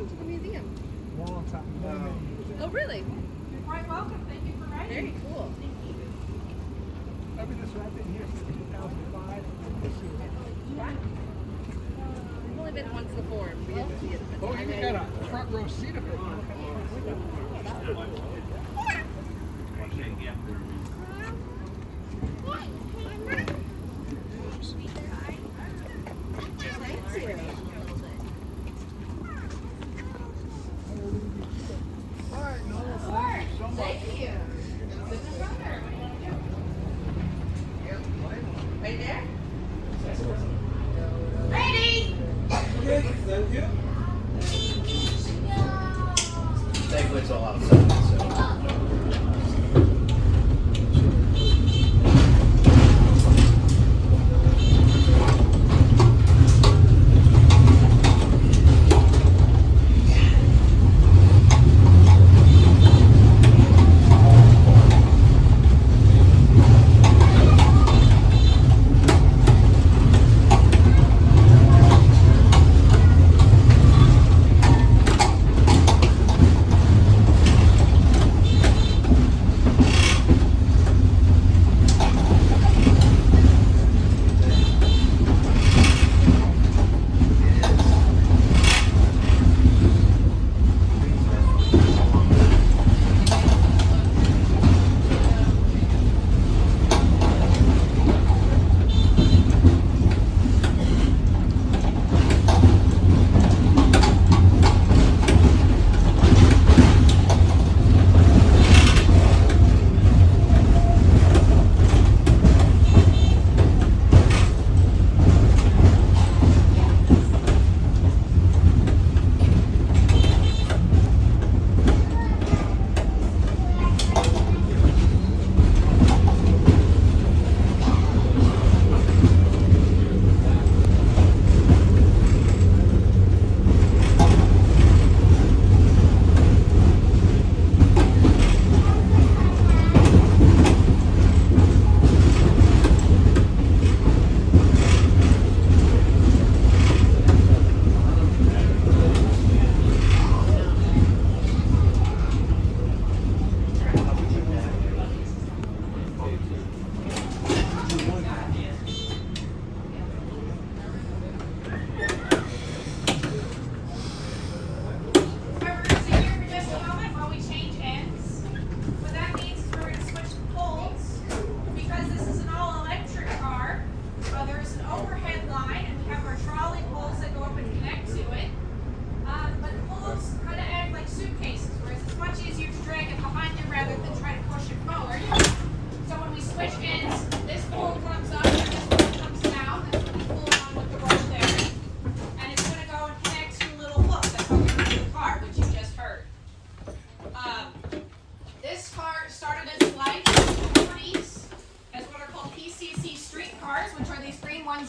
to the museum? Long time. Many years. Oh, really? You're quite welcome. Thank you for writing. Very cool. I've been here since 2005. I've only been once before. We didn't see it. Oh, you got a front row seat of it. Thank you. Right there? Ready? Okay, thank you. Thankfully, it's all outside, so.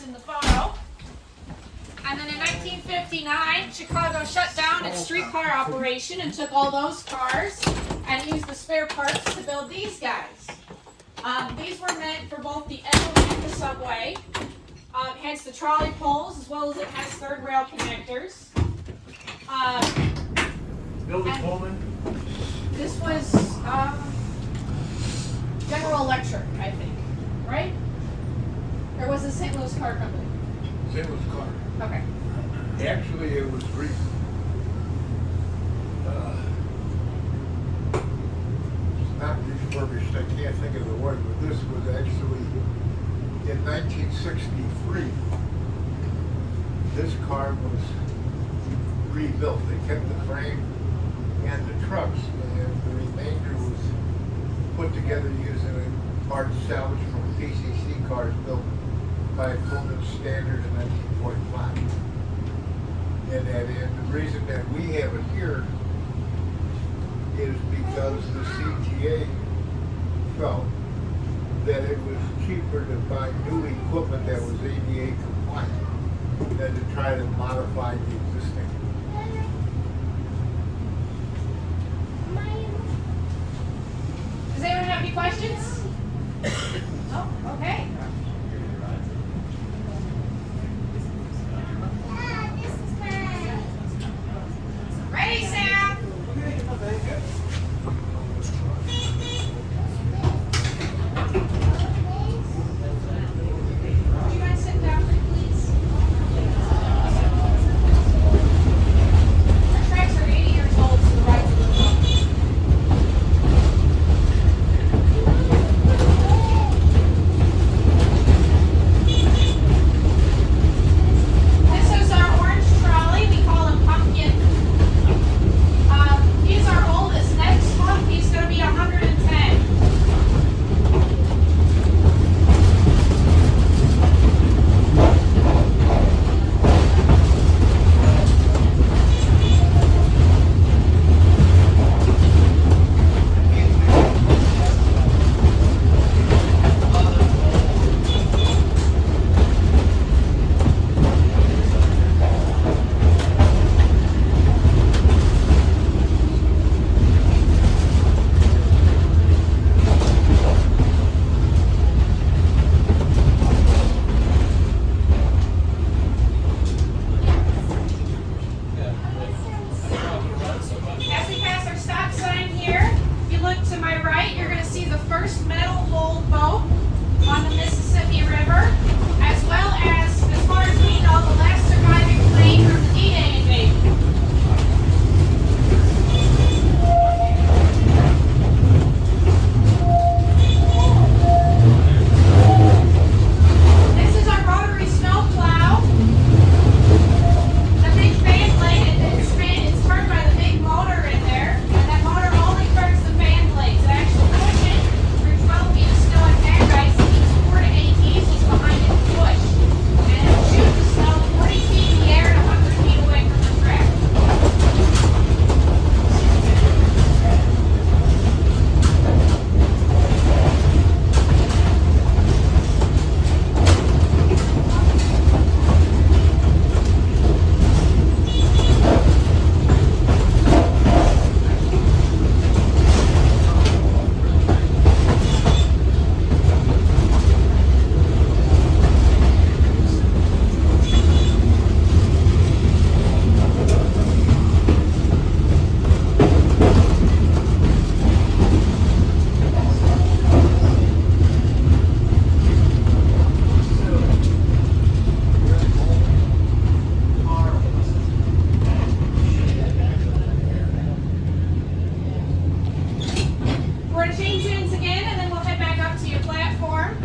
In the photo. And then in 1959, Chicago shut down its streetcar operation and took all those cars and used the spare parts to build these guys. These were meant for both the L and the subway, hence the trolley poles, as well as it has third rail connectors. Billy Coleman. This was General Electric, I think, right? Or was it St. Louis Car Company? St. Louis Car. Okay. Actually, it was not refurbished, I can't think of the word, but this was actually in 1963. This car was rebuilt. They kept the frame and the trucks, and the remainder was put together using parts salvaged from PCC cars built by Pullman Standard in 1945. And the reason that we have it here is because the CTA felt that it was cheaper to buy new equipment that was ADA compliant than to try to modify the existing. Does anyone have any questions? Oh, okay. old boat on the Mississippi River, as well as far as we know, the last surviving plane from the D-Day invasion. This is our rotary snow plow. The big fan blade, it's turned by the big motor in there, and that motor only turns the fan blades. It actually pushes through 12 feet of snow and paradise. It needs 4 to 8 diesels behind it to push. And it shoots the snow 40 feet in the air and 100 feet away from the track. We're going to change ends again, and then we'll head back up to your platform.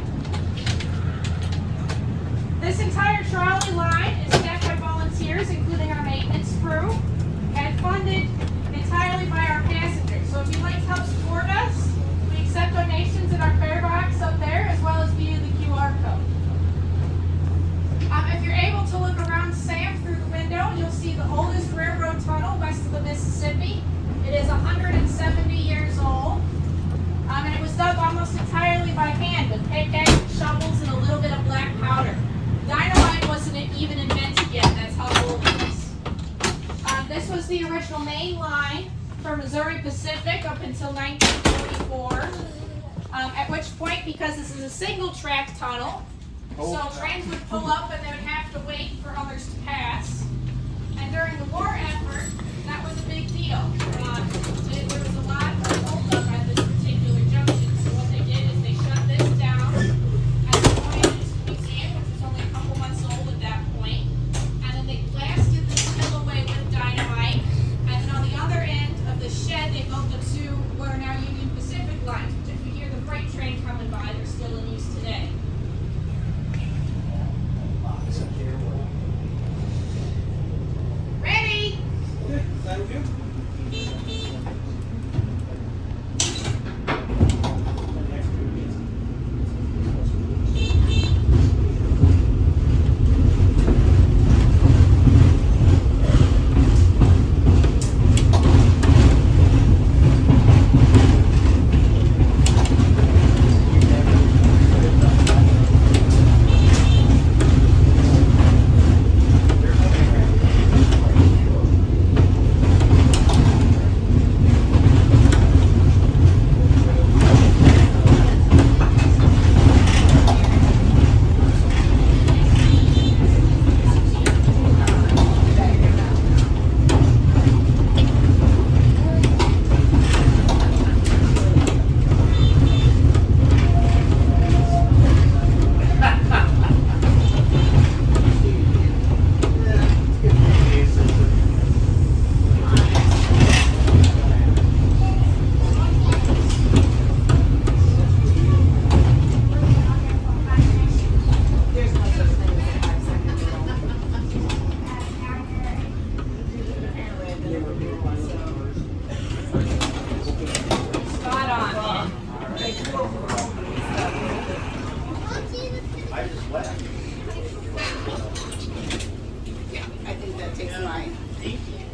This entire trolley line is staffed by volunteers, including our maintenance crew, and funded entirely by our passengers. So if you'd like to help support us, we accept donations in our fare box up there, as well as via the QR code. If you're able to look around Sam through the window, you'll see the oldest railroad tunnel west of the Mississippi. It is 170 years old. And it was dug almost entirely by hand with pickaxes, shovels, and a little bit of black powder. Dynamite wasn't even invented yet. That's how old it is. This was the original main line for Missouri Pacific up until 1944. At which point, because this is a single-track tunnel, so trains would pull up and they would have to wait for others to pass. And during the war effort, that was a big deal. There was a lot of holdup at this particular junction. So what they did is they shut this down at the Voyage Museum, which was only a couple months old at that point. And then they blasted the still away with dynamite. And then on the other end of the shed, they built the two what are now Union Pacific lines, which if you hear the freight train coming by, they're still in use today. Ready? Thank you. Spot on. I just left. I think that takes mine.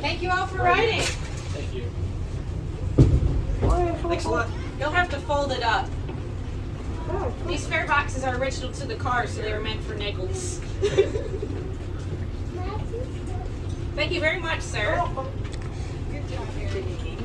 Thank you all for riding. Thank you. Thanks a lot. You'll have to fold it up. These fare boxes are original to the car, so they were meant for nickels. Thank you very much, sir. Good job, Eric. Thank you.